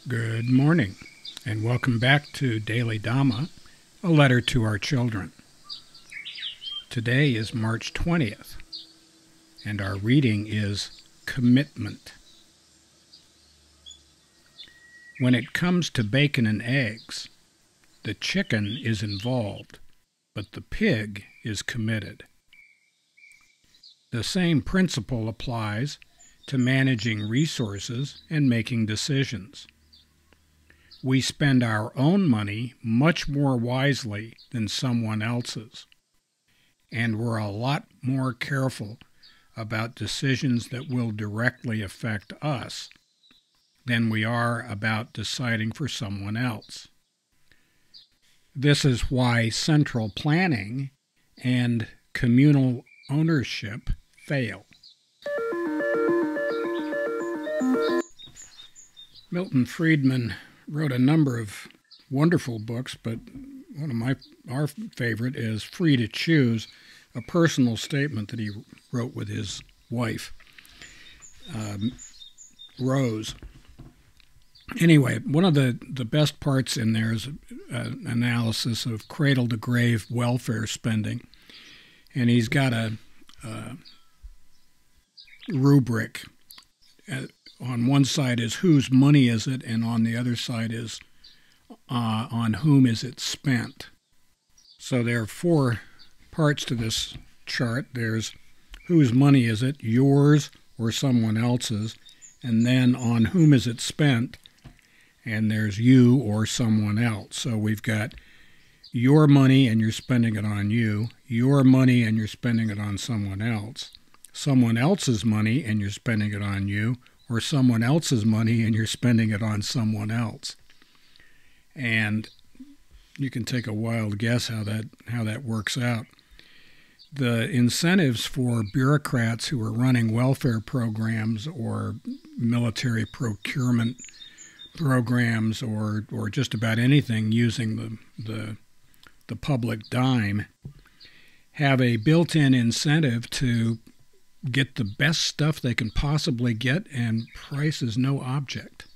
Good morning, and welcome back to Daily Dhamma, a letter to our children. Today is March 20th, and our reading is Commitment. When it comes to bacon and eggs, the chicken is involved, but the pig is committed. The same principle applies to managing resources and making decisions. We spend our own money much more wisely than someone else's, and we're a lot more careful about decisions that will directly affect us than we are about deciding for someone else. This is why central planning and communal ownership fail. Milton Friedman wrote a number of wonderful books, but one of our favorite is Free to Choose, a personal statement that he wrote with his wife, Rose. Anyway, one of the best parts in there is an analysis of cradle-to-grave welfare spending, and he's got a rubric. On one side is whose money is it, and on the other side is on whom is it spent. So there are four parts to this chart. There's whose money is it, yours or someone else's, and then on whom is it spent, and there's you or someone else. So we've got your money and you're spending it on you, your money and you're spending it on someone else's money and you're spending it on you, or someone else's money and you're spending it on someone else. And you can take a wild guess how that works out. The incentives for bureaucrats who are running welfare programs or military procurement programs or just about anything using the public dime have a built-in incentive to get the best stuff they can possibly get, and price is no object.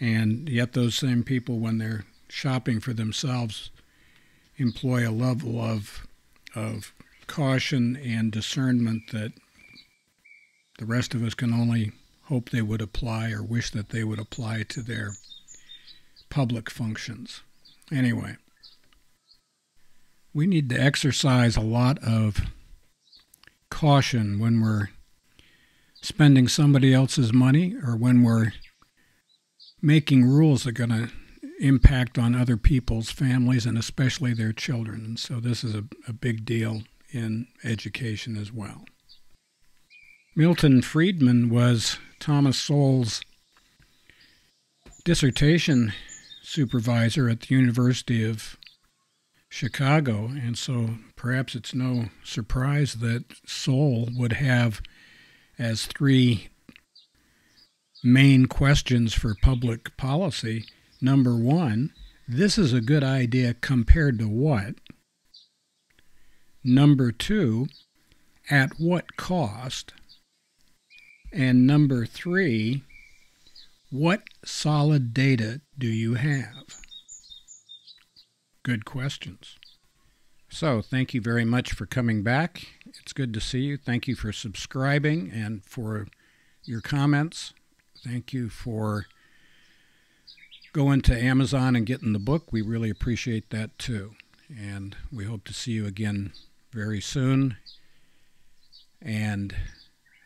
And yet those same people, when they're shopping for themselves, employ a level of caution and discernment that the rest of us can only hope they would apply or wish that they would apply to their public functions. Anyway, we need to exercise a lot of caution when we're spending somebody else's money or when we're making rules that are going to impact on other people's families and especially their children. And so this is a big deal in education as well. Milton Friedman was Thomas Sowell's dissertation supervisor at the University of Chicago, and so perhaps it's no surprise that Sowell would have as three main questions for public policy. Number one, this is a good idea compared to what? Number two, at what cost? And number three, what solid data do you have? Good questions. So thank you very much for coming back. It's good to see you. Thank you for subscribing and for your comments. Thank you for going to Amazon and getting the book. We really appreciate that too. And we hope to see you again very soon. And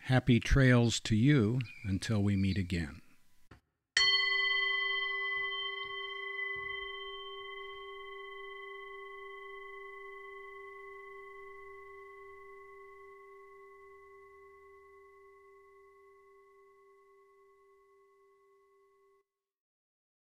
happy trails to you until we meet again.